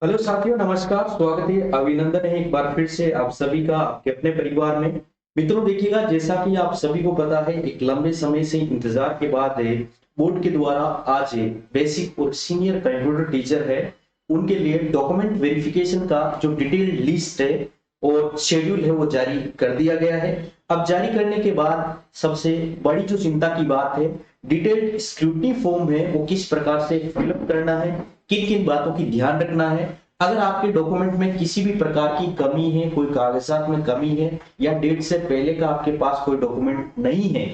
Hello साथियों, नमस्कार। स्वागत है, अभिनंदन है एक बार फिर से आप सभी का आपके अपने परिवार में। मित्रों देखिएगा, जैसा कि आप सभी को पता है, एक लंबे समय से इंतजार के बाद बोर्ड के द्वारा आज बेसिक और सीनियर कंप्यूटर टीचर है उनके लिए डॉक्यूमेंट वेरिफिकेशन का जो डिटेल्ड लिस्ट है और शेड्यूल है वो जारी कर दिया गया है। अब जारी करने के बाद सबसे बड़ी जो चिंता की बात है, डिटेल्ड स्क्रूटनी फॉर्म है वो किस प्रकार से फिलअप करना है, किन किन बातों की ध्यान रखना है। अगर आपके डॉक्यूमेंट में किसी भी प्रकार की कमी है, कोई कागजात में कमी है या डेट से पहले का आपके पास कोई डॉक्यूमेंट नहीं है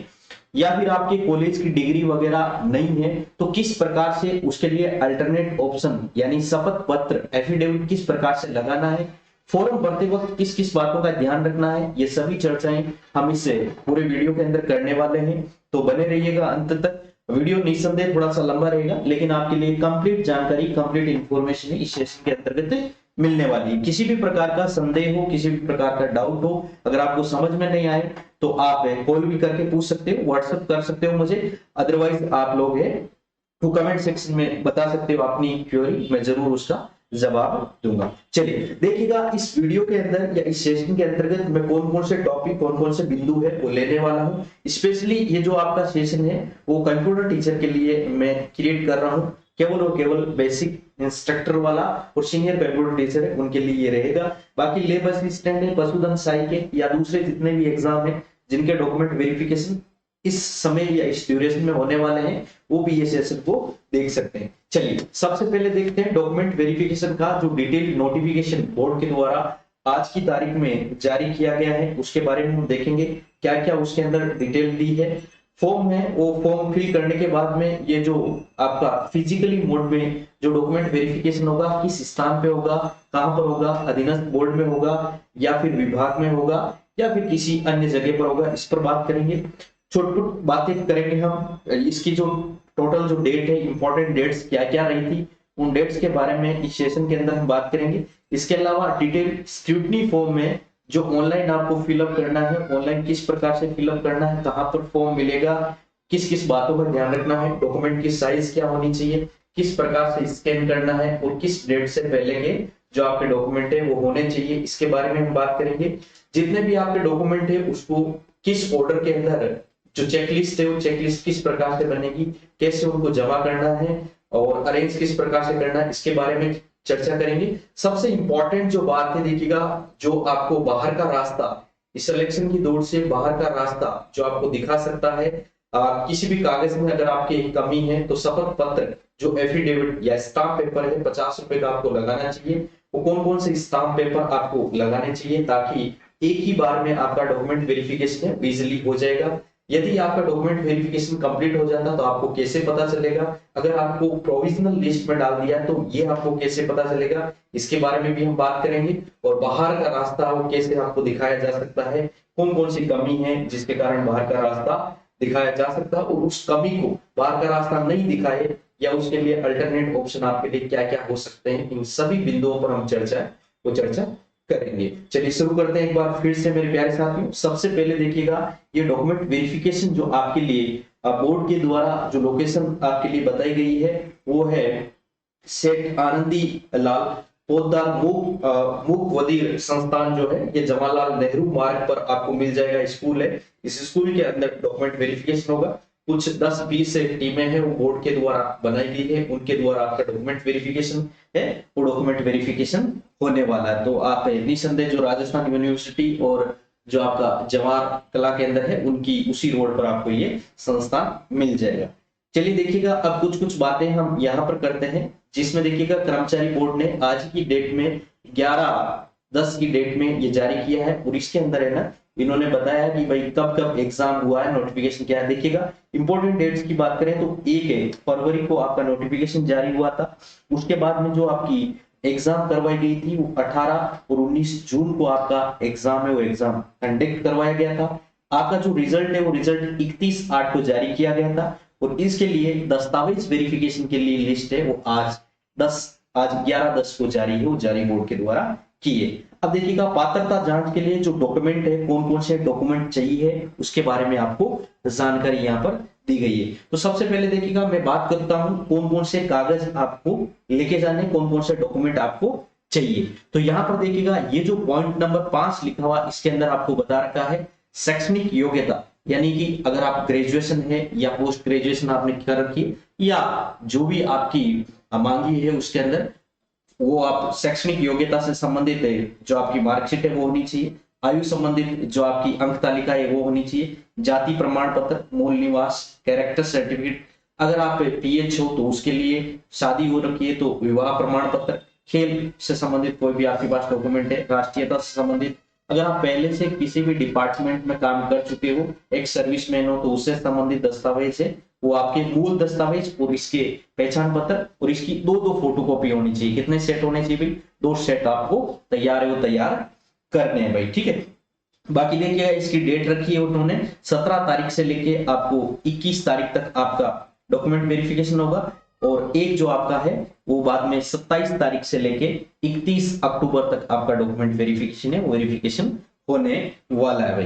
या फिर आपके कॉलेज की डिग्री वगैरह नहीं है, तो किस प्रकार से उसके लिए अल्टरनेट ऑप्शन यानी शपथ पत्र एफिडेविट किस प्रकार से लगाना है, फॉर्म भरते वक्त किस किस बातों का ध्यान रखना है, ये सभी चर्चाएं हम इस पूरे वीडियो के अंदर करने वाले हैं। तो बने रहिएगा अंत तक। वीडियो निस्संदेह थोड़ा सा लंबा रहेगा, लेकिन आपके लिए कंप्लीट जानकारी, कंप्लीट इंफॉर्मेशन इस सेशन के अंतर्गत मिलने वाली है। किसी भी प्रकार का संदेह हो, किसी भी प्रकार का डाउट हो, अगर आपको समझ में नहीं आए तो आप कॉल भी करके पूछ सकते हो, व्हाट्सएप कर सकते हो मुझे। अदरवाइज आप लोग है तो कमेंट सेक्शन में बता सकते हो अपनी क्वेरी, मैं जरूर उसका जवाब दूंगा। चलिए देखिएगा, इस वीडियो के अंदर या इस सेशन के अंतर्गत मैं कौन कौन से टॉपिक, कौन कौन से बिंदु है वो लेने वाला हूँ। स्पेशली ये जो आपका सेशन है वो कंप्यूटर टीचर के लिए मैं क्रिएट कर रहा हूँ, केवल और केवल बेसिक इंस्ट्रक्टर वाला और सीनियर कंप्यूटर टीचर है उनके लिए ये रहेगा। बाकी लेब असिस्टेंट है, पशुधन सहायक या दूसरे जितने भी एग्जाम है जिनके डॉक्यूमेंट वेरिफिकेशन इस समय या इस ड्यूरेशन में होने वाले हैं, वो भी ये सेशन को देख सकते हैं। चलिए सबसे पहले देखते हैं डॉक्यूमेंट वेरिफिकेशन का जो डिटेल नोटिफिकेशन बोर्ड के द्वारा आज की तारीख में जारी किया गया है, उसके बारे में हम देखेंगे क्या क्या उसके अंदर डिटेल दी है। फॉर्म है वो फॉर्म फिल करने के बाद में ये जो आपका फिजिकली मोड में जो डॉक्यूमेंट वेरिफिकेशन होगा, किस स्थान पे होगा, कहां पर होगा, अधीनस्थ बोर्ड में होगा या फिर विभाग में होगा या फिर किसी अन्य जगह पर होगा, इस पर बात करेंगे। छोटी छोटी बातें करेंगे हम। इसकी जो टोटल जो डेट है, इंपॉर्टेंट डेट्स क्या क्या रही थी, उन डेट्स के बारे में इस सेशन के अंदर हम बात करेंगे। इसके अलावा डिटेल स्क्रूटनी फॉर्म में जो ऑनलाइन आपको फिलअप करना है, ऑनलाइन किस प्रकार से फिलअप करना है, कहां पर फॉर्म मिलेगा, किस किस बातों पर ध्यान रखना है, डॉक्यूमेंट की साइज क्या होनी चाहिए, किस प्रकार से स्कैन करना है और किस डेट से पहले के जो आपके डॉक्यूमेंट है वो होने चाहिए, इसके बारे में हम बात करेंगे। जितने भी आपके डॉक्यूमेंट है उसको किस ऑर्डर के अंदर जो चेकलिस्ट है वो चेकलिस्ट किस प्रकार से बनेगी, कैसे उनको जमा करना है और अरेंज किस प्रकार से करना है, इसके बारे में चर्चा करेंगे। सबसे इंपॉर्टेंट जो बात है देखिएगा, जो आपको बाहर का रास्ता, इस सिलेक्शन की दौड़ से बाहर का रास्ता जो आपको दिखा सकता है, किसी भी कागज में अगर आपकी कमी है तो शपथ पत्र जो एफिडेविट या स्टाम्प पेपर है 50 रुपए का आपको लगाना चाहिए। वो कौन कौन से स्टाम्प पेपर आपको लगाने चाहिए ताकि एक ही बार में आपका डॉक्यूमेंट वेरिफिकेशन है इजिली हो जाएगा। यदि आपका डॉक्यूमेंट वेरिफिकेशन कंप्लीट हो जाता तो आपको कैसे पता चलेगा, अगर आपको प्रोविजनल लिस्ट में डाल दिया तो ये आपको कैसे पता चलेगा, इसके बारे में भी हम बात करेंगे। और बाहर का रास्ता वो कैसे आपको दिखाया जा सकता है, कौन कौन सी कमी है जिसके कारण बाहर का रास्ता दिखाया जा सकता है, और उस कमी को बाहर का रास्ता नहीं दिखाए या उसके लिए अल्टरनेट ऑप्शन आपके लिए क्या क्या हो सकते हैं, इन सभी बिंदुओं पर हम चर्चा करेंगे। चलिए शुरू करते हैं एक बार फिर से मेरे प्यारे साथियों। सबसे पहले देखिएगा, ये डॉक्यूमेंट वेरिफिकेशन जो आपके लिए बोर्ड के द्वारा जो लोकेशन आपके लिए बताई गई है वो है सेठ आनंदी लाल पोद्दार मूक वजीर संस्थान जो है, ये जवाहरलाल नेहरू मार्ग पर आपको मिल जाएगा। स्कूल है, इस स्कूल के अंदर डॉक्यूमेंट वेरिफिकेशन होगा। कुछ 10-20 टीमें हैं वो बोर्ड के द्वारा बनाई गई है, उनके द्वारा आपका डॉक्यूमेंट वेरिफिकेशन है वो डॉक्यूमेंट वेरिफिकेशन होने वाला है। तो आप निसंदेह जो राजस्थान यूनिवर्सिटी और जो आपका जवाहर कला केंद्र है उनकी उसी रोड पर आपको ये संस्थान मिल जाएगा। चलिए देखिएगा, अब कुछ कुछ बातें हम यहाँ पर करते हैं, जिसमें देखिएगा कर्मचारी बोर्ड ने आज की डेट में 11/10 की डेट में ये जारी किया है और इसके अंदर है ना इन्होंने बताया कि भाई कब कब एग्जाम हुआ है, नोटिफिकेशन क्या है। देखिएगा इंपॉर्टेंट डेट्स की बात करें तो 1 फरवरी को आपका नोटिफिकेशन जारी हुआ था। उसके बाद में जो आपकी एग्जाम करवाई गई थी वो 18 और 19 जून को आपका एग्जाम है वो एग्जाम कंडक्ट करवाया गया था। आपका जो रिजल्ट है वो रिजल्ट 31/8 को जारी किया गया था और इसके लिए दस्तावेज वेरिफिकेशन के लिए लिस्ट है वो आज 11/10 को जारी है, वो जारी बोर्ड के द्वारा की है। अब देखिएगा पात्रता जांच के लिए जो डॉक्यूमेंट है, कौन कौन से डॉक्यूमेंट चाहिए उसके बारे में आपको जानकारी यहाँ पर दी गई है। तो सबसे पहले देखिएगा मैं बात करता हूं कौन कौन से कागज आपको लेके जाने, कौन कौन से डॉक्यूमेंट आपको चाहिए। तो यहाँ पर देखिएगा ये जो पॉइंट नंबर 5 लिखा हुआ इसके अंदर आपको बता रखा है शैक्षणिक योग्यता, यानी कि अगर आप ग्रेजुएशन है या पोस्ट ग्रेजुएशन आपने कर रखी है या जो भी आपकी मांगी है उसके अंदर वो आप शैक्षणिक योग्यता से संबंधित है, जो आपकी मार्कशीट है वो होनी चाहिए। आयु संबंधित जो आपकी अंक तालिका है वो होनी चाहिए। जाति प्रमाण पत्र, मूल निवास, कैरेक्टर सर्टिफिकेट, अगर आप पीएच हो तो उसके लिए, शादी हो रखी है तो विवाह प्रमाण पत्र, खेल से संबंधित कोई भी आपके पास डॉक्यूमेंट है, राष्ट्रीयता से संबंधित, अगर आप पहले से किसी भी डिपार्टमेंट में काम कर चुके हो, एक सर्विसमैन हो तो उससे संबंधित दस्तावेज है वो आपके मूल दस्तावेज और इसके पहचान पत्र और इसकी दो फोटो कॉपी होनी चाहिए। कितने सेट होने चाहिए भाई? 2 सेट आपको तैयार है वो तैयार करने हैं भाई, ठीक है। बाकी देखिएगा इसकी डेट रखी है उन्होंने 17 तारीख से लेके आपको 21 तारीख तक आपका डॉक्यूमेंट वेरिफिकेशन होगा और एक जो आपका है वो बाद में 27 तारीख से लेके 31 अक्टूबर तक आपका डॉक्यूमेंट वेरिफिकेशन है, वेरिफिकेशन होने वाला है भाई।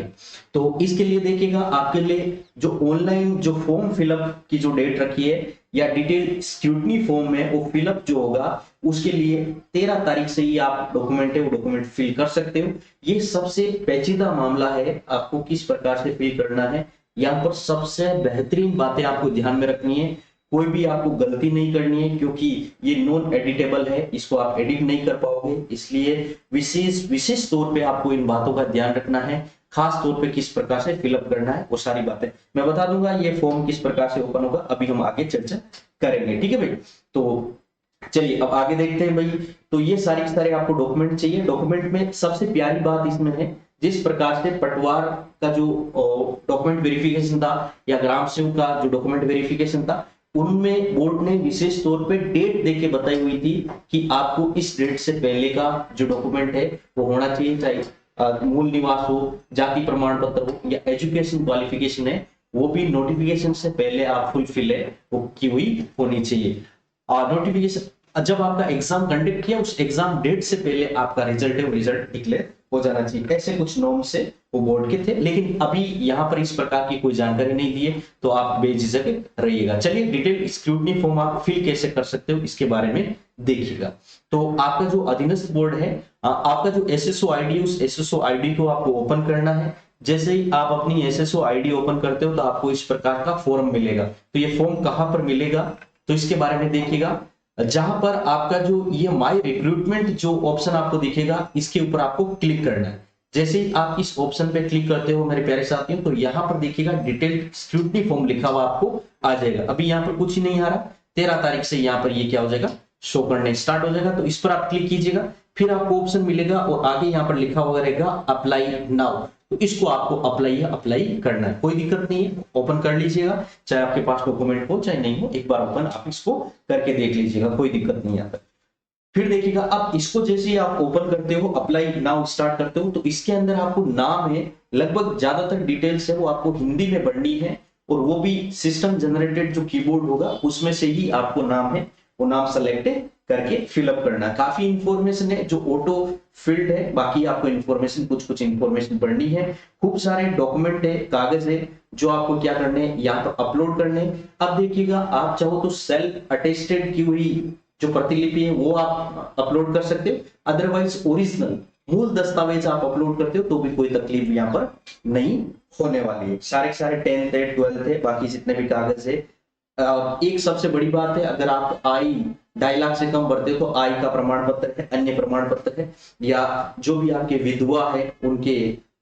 तो इसके लिए देखिएगा आपके लिए जो ऑनलाइन जो फॉर्म फिलअप की जो डेट रखी है या डिटेल स्क्रूटनी फॉर्म में वो फिलअप जो होगा उसके लिए 13 तारीख से ही आप डॉक्यूमेंट है वो डॉक्यूमेंट फिल कर सकते हो। ये सबसे पेचीदा मामला है, आपको किस प्रकार से फिल करना है। यहाँ पर सबसे बेहतरीन बातें आपको ध्यान में रखनी है, कोई भी आपको गलती नहीं करनी है क्योंकि ये नॉन एडिटेबल है, इसको आप एडिट नहीं कर पाओगे, इसलिए विशेष तौर पे आपको इन बातों का ध्यान रखना है। खास तौर पे किस प्रकार से फिलअप करना है वो सारी बातें मैं बता दूंगा। ये फॉर्म किस प्रकार से ओपन होगा अभी हम आगे चर्चा करेंगे, ठीक है भाई। तो चलिए अब आगे देखते हैं भाई। तो ये सारे आपको डॉक्यूमेंट चाहिए। डॉक्यूमेंट में सबसे प्यारी बात इसमें है, जिस प्रकार से पटवार का जो डॉक्यूमेंट वेरिफिकेशन था या ग्राम सेवक का जो डॉक्यूमेंट वेरिफिकेशन था उनमें बोर्ड ने विशेष तौर पे डेट देके बताई हुई थी कि आपको इस डेट से पहले का जो डॉक्यूमेंट है वो होना चाहिए, चाहे मूल निवास हो, जाति प्रमाण पत्र हो या एजुकेशन क्वालिफिकेशन है वो भी नोटिफिकेशन से पहले आप फुलफिल है वो की हुई होनी चाहिए। और नोटिफिकेशन जब आपका एग्जाम कंडक्ट किया उस एग्जाम डेट से पहले आपका रिजल्ट है वो रिजल्ट डिक्लेयर हो जाना चाहिए। ऐसे कुछ नॉर्म्स से वो बोर्ड के थे, लेकिन अभी यहाँ पर इस प्रकार की कोई जानकारी नहीं दी है तो आप बेझिझक रहिएगा। चलिए डिटेल स्क्रूटनी फॉर्म आप फिल कैसे कर सकते हो इसके बारे में देखिएगा। तो आपका जो अधीनस्थ बोर्ड है आपका जो एसएसओ आईडी है उस एसएसओ आईडी को आपको ओपन करना है। जैसे ही आप अपनी एसएसओ आईडी ओपन करते हो तो आपको इस प्रकार का फॉर्म मिलेगा। तो ये फॉर्म कहां पर मिलेगा तो इसके बारे में देखिएगा, जहां पर आपका जो ये माय रिक्रूटमेंट जो ऑप्शन आपको दिखेगा इसके ऊपर आपको क्लिक करना है। जैसे ही आप इस ऑप्शन पे क्लिक करते हो मेरे प्यारे साथियों तो यहाँ पर देखिएगा डिटेल स्क्रूटनी फॉर्म लिखा हुआ आपको आ जाएगा। अभी यहाँ पर कुछ ही नहीं आ रहा, 13 तारीख से यहाँ पर ये क्या हो जाएगा शो करने स्टार्ट हो जाएगा। तो इस पर आप क्लिक कीजिएगा, फिर आपको ऑप्शन मिलेगा और आगे यहाँ पर लिखा हुआ रहेगा अप्लाई नाउ। तो इसको आपको अप्लाई करना है, कोई दिक्कत नहीं है, ओपन कर लीजिएगा, चाहे आपके पास डॉक्यूमेंट हो चाहे नहीं हो, एक बार ओपन आप इसको करके देख लीजिएगा, कोई दिक्कत नहीं आता। फिर देखिएगा अब इसको जैसे ही आप ओपन करते हो अप्लाई नाउ स्टार्ट करते हो तो इसके अंदर आपको नाम है, लगभग ज्यादातर डिटेल्स है वो आपको हिंदी में भरनी है और वो भी सिस्टम जनरेटेड जो कीबोर्ड होगा उसमें से ही आपको नाम है वो नाम सेलेक्ट करके फिलअप करना है। काफी इंफॉर्मेशन है जो ऑटो फील्ड है, बाकी आपको इंफॉर्मेशन कुछ इंफॉर्मेशन भरनी है। खूब सारे डॉक्यूमेंट है, कागज है जो आपको क्या करने हैं यहाँ पर अपलोड करने। अब देखिएगा आप चाहो तो सेल्फ अटेस्टेड की हुई जो प्रतिलिपि है वो आप अपलोड कर सकते हो, अदरवाइज ओरिजिनल मूल दस्तावेज आप अपलोड करते हो तो भी कोई तकलीफ यहाँ पर नहीं होने वाली है। सारे 10th है 12th है बाकी जितने भी कागज है। एक सबसे बड़ी बात है, अगर आप आय 2.5 लाख से कम भरते हो तो आय का प्रमाण पत्र है, अन्य प्रमाण पत्र है या जो भी आपके विधवा है उनके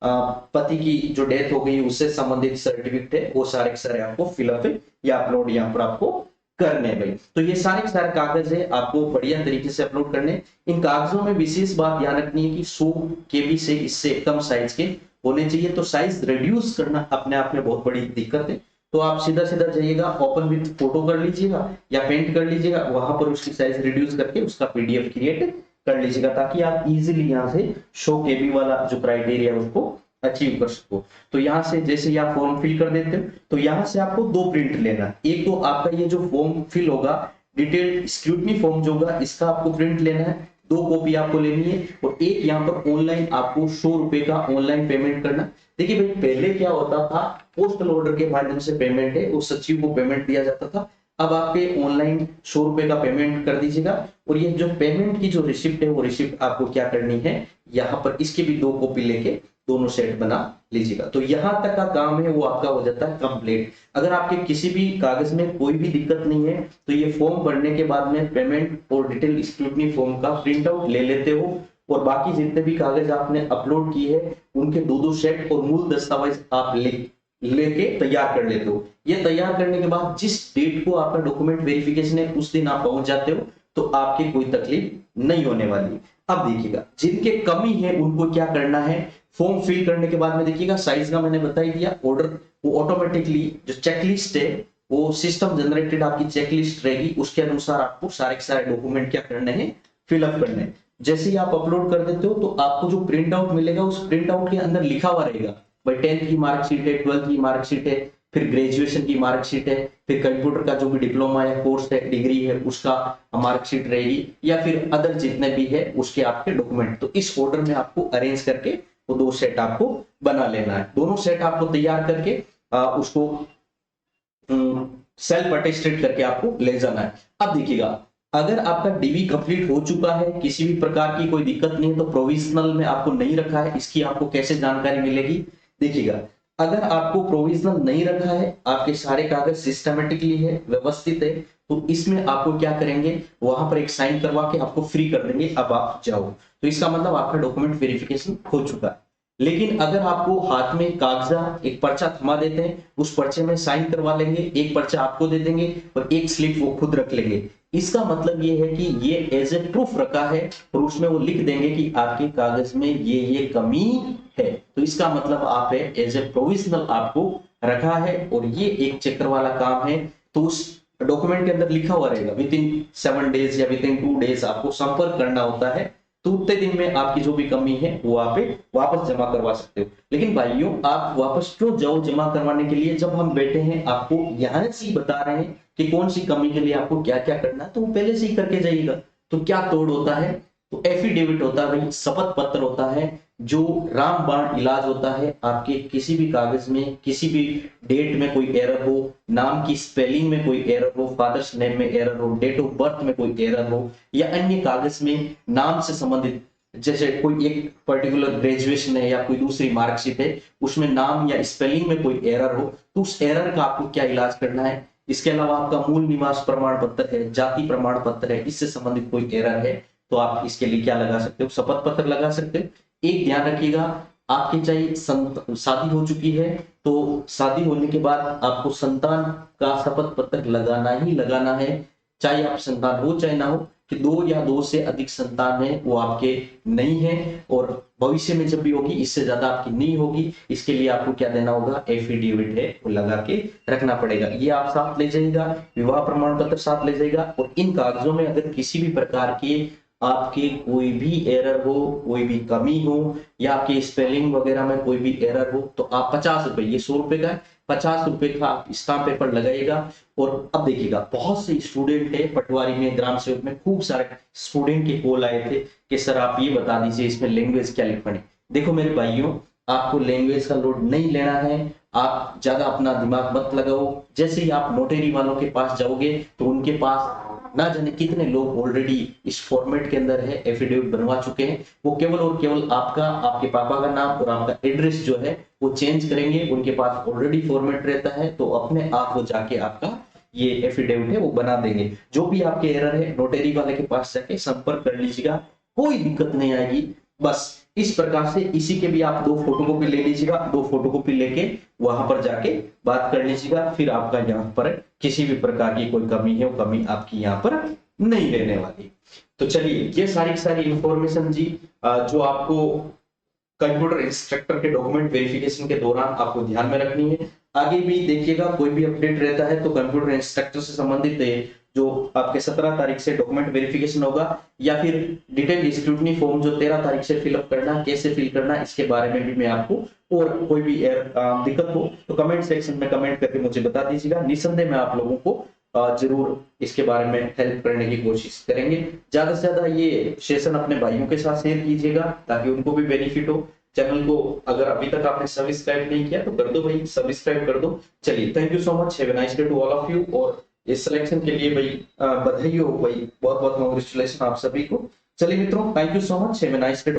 पति की जो डेथ हो गई उससे संबंधित सर्टिफिकेट है वो सारे आपको फिलअप या अपलोड यहाँ पर आपको करने भाई। तो ये सारे कागज है आपको बढ़िया तरीके से अपलोड करने। इन कागजों में विशेष बात ध्यान रखनी है कि 100 KB से इससे कम साइज के होने चाहिए। तो साइज रिड्यूस करना अपने आप में बहुत बड़ी दिक्कत है, तो आप सीधा जाइएगा ओपन विद फोटो कर लीजिएगा या पेंट कर लीजिएगा, वहां पर उसकी साइज रिड्यूस करके उसका PDF क्रिएट कर लीजिएगा ताकि आप इजीली यहाँ से 100 KB वाला जो क्राइटेरिया उसको अचीव कर सको। तो यहाँ से जैसे ही आप फॉर्म फिल कर देते हो तो यहाँ से आपको 2 प्रिंट लेना है। एक तो आपका ये जो फॉर्म फिल होगा डिटेल्ड स्क्रूटनी फॉर्म जो होगा इसका आपको प्रिंट लेना है, दो कॉपी आपको लेनी है और एक यहाँ पर ऑनलाइन आपको 100 रुपए का ऑनलाइन पेमेंट करना। देखिए भाई पहले क्या होता था, पोस्टल ऑर्डर के माध्यम से पेमेंट है, उस सचिव को पेमेंट दिया जाता था। अब आपके ऑनलाइन 100 रुपए का पेमेंट कर दीजिएगा और ये जो पेमेंट की जो रिसिप्ट है वो रिसिप्ट आपको क्या करनी है, यहाँ पर इसके भी दो कॉपी लेके दोनों सेट बना लीजिएगा। तो यहां तक का काम है वो आपका हो जाता है कंप्लीट। अगर आपके किसी भी कागज में कोई भी दिक्कत नहीं है तो ये फॉर्म भरने के बाद में पेमेंट और डिटेल स्क्रूटनी फॉर्म का प्रिंट आउट ले लेते हो और बाकी जितने भी कागज आपने अपलोड किए हैं उनके दो सेट और मूल दस्तावेज आप लेके तैयार कर लेते हो। ये तैयार करने के बाद जिस डेट को आपका डॉक्यूमेंट वेरिफिकेशन है उस दिन आप पहुंच जाते हो तो आपकी कोई तकलीफ नहीं होने वाली। अब देखिएगा जिनके कमी है उनको क्या करना है, फॉर्म फिल करने के बाद में देखिएगा साइज का मैंने बता ही दिया, ऑर्डर वो ऑटोमेटिकली जो चेकलिस्ट है वो सिस्टम जनरेटेड आपकी चेकलिस्ट रहेगी, उसके अनुसार आपको सारे के सारे डॉक्यूमेंट क्या करने हैं, फिलअप करने हैं। जैसे ही आप अपलोड कर देते हो तो आपको जो प्रिंट आउट मिलेगा उस प्रिंट आउट के अंदर लिखा हुआ रहेगा भाई 10th की मार्कशीट है, 12th की मार्कशीट है, फिर ग्रेजुएशन की मार्कशीट है, फिर कंप्यूटर का जो भी डिप्लोमा या कोर्स है, डिग्री है उसका मार्कशीट रहेगी, या फिर अदर जितने भी है उसके आपके डॉक्यूमेंट। तो इस ऑर्डर में आपको अरेंज करके वो दो सेट आपको बना लेना है। दोनों सेट आपको तैयार करके उसको सेल्फ अटेस्टेड करके आपको ले जाना है। अब देखिएगा अगर आपका डीवी कंप्लीट हो चुका है, किसी भी प्रकार की कोई दिक्कत नहीं है, तो प्रोविजनल में आपको नहीं रखा है, इसकी आपको कैसे जानकारी मिलेगी देखिएगा। अगर आपको प्रोविजनल नहीं रखा है, आपके सारे कागज सिस्टमेटिकली है, व्यवस्थित है, तो इसमें आपको क्या करेंगे, वहां पर एक साइन करवा के आपको फ्री कर देंगे, अब आप जाओ। तो इसका मतलब आपका डॉक्यूमेंट वेरिफिकेशन हो चुका है। लेकिन अगर आपको हाथ में कागजा एक पर्चा थमा देते हैं, उस पर्चे में साइन करवा लेंगे, एक पर्चा आपको दे देंगे और एक स्लिप वो खुद रख लेंगे, इसका मतलब ये है कि ये एज ए प्रूफ रखा है और उसमें वो लिख देंगे कि आपके कागज में ये कमी है, तो इसका मतलब आप एज ए प्रोविजनल आपको रखा है और ये एक चक्कर वाला काम है। तो उस डॉक्यूमेंट के अंदर लिखा हुआ रहेगा विद इन 7 डेज या विद इन 2 डेज आपको संपर्क करना होता है, तो उतने दिन में आपकी जो भी कमी है वो आप वापस जमा करवा सकते हो। लेकिन भाइयों आप वापस क्यों जाओ जमा करवाने के लिए, जब हम बैठे हैं आपको यहाँ से ही बता रहे हैं कि कौन सी कमी के लिए आपको क्या क्या करना है, तो वो पहले से ही करके जाइएगा। तो क्या तोड़ होता है, तो एफिडेविट होता है भाई, शपथ पत्र होता है, जो रामबाण इलाज होता है आपके किसी भी कागज में किसी भी डेट में कोई एरर हो, नाम की स्पेलिंग में कोई एरर हो, फादर्स नेम में एरर हो, डेट ऑफ बर्थ में कोई एरर हो, या अन्य कागज में नाम से संबंधित जैसे कोई एक पर्टिकुलर ग्रेजुएशन है या कोई दूसरी मार्कशीट है उसमें नाम या स्पेलिंग में कोई एरर हो, तो उस एरर का आपको क्या इलाज करना है। इसके अलावा आपका मूल निवास प्रमाण पत्र है, जाति प्रमाण पत्र है, इससे संबंधित कोई एरर है तो आप इसके लिए क्या लगा सकते हो, शपथ पत्र लगा सकते हो। एक ध्यान रखिएगा, आपकी चाहे शादी हो चुकी है तो शादी होने के बाद आपको संतान का शपथ पत्र लगाना ही लगाना है, चाहे आप संतान हो चाहे ना हो, कि 2 या 2 से अधिक संतान है वो आपके नहीं है और भविष्य में जब भी होगी इससे ज्यादा आपकी नहीं होगी, इसके लिए आपको क्या देना होगा, एफिडेविट है वो लगा के रखना पड़ेगा। ये आप साथ ले जाइएगा, विवाह प्रमाण पत्र साथ ले जाइएगा और इन कागजों में अगर किसी भी प्रकार के आपके कोई भी एरर हो, कोई भी कमी हो या आपके स्पेलिंग वगैरह में कोई भी एरर हो तो आप 50 रुपए, ये 100 रुपए का है, 50 रुपए का आप स्टाम्प पेपर लगाइएगा। और अब देखिएगा बहुत से स्टूडेंट है पटवारी में, ग्राम सेवक में खूब सारे स्टूडेंट के कॉल आए थे कि सर आप ये बता दीजिए इसमें लैंग्वेज क्या लिखवानी। देखो मेरे भाइयों, आपको लैंग्वेज का लोड नहीं लेना है, आप ज्यादा अपना दिमाग मत लगाओ। जैसे ही आप नोटेरी वालों के पास जाओगे तो उनके पास ना जाने कितने लोग ऑलरेडी इस फॉर्मेट के अंदर है, एफिडेविट बनवा चुके हैं, वो केवल और केवल आपका, आपके पापा का नाम और आपका एड्रेस जो है वो चेंज करेंगे, उनके पास ऑलरेडी फॉर्मेट रहता है, तो अपने आप वो जाके आपका ये एफिडेविट है वो बना देंगे। जो भी आपके एरर है नोटेरी वाले के पास जाके संपर्क कर लीजिएगा, कोई दिक्कत नहीं आएगी। बस इस प्रकार से इसी के भी आप 2 फोटोकॉपी ले लीजिएगा, 2 फोटोकॉपी लेके वहां पर जाके बात कर लीजिएगा, फिर आपका यहाँ पर किसी भी प्रकार की कोई कमी है वो कमी आपकी यहाँ पर नहीं रहने वाली। तो चलिए ये सारी इंफॉर्मेशन जी जो आपको कंप्यूटर इंस्ट्रक्टर के डॉक्यूमेंट वेरिफिकेशन के दौरान आपको ध्यान में रखनी है। आगे भी देखिएगा कोई भी अपडेट रहता है तो कंप्यूटर इंस्ट्रक्टर से संबंधित जो आपके 17 तारीख से डॉक्यूमेंट वेरिफिकेशन होगा या फिर डिटेल स्क्रूटनी फॉर्म जो 13 तारीख से फिलअप करना, कैसे फिल करना, इसके बारे में भी मैं आपको और कोई भी दिक्कत हो तो कमेंट सेक्शन में कमेंट करके मुझे बता दीजिएगा। निसंदेह मैं आप लोगों को जरूर इसके बारे में हेल्प करने की कोशिश करेंगे। ज्यादा से ज्यादा ये सेशन अपने भाइयों के साथ शेयर कीजिएगा ताकि उनको भी बेनिफिट हो। चैनल को अगर अभी तक आपने सब्सक्राइब नहीं किया तो कर दो भाई, सब्सक्राइब कर दो। चलिए, thank you so much, have a nice day to all of you. और इस सिलेक्शन के लिए भाई बधाई हो भाई, बहुत बहुत कांग्रेचुलेशन आप सभी को। चलिए मित्रों, thank you so much, have a nice day.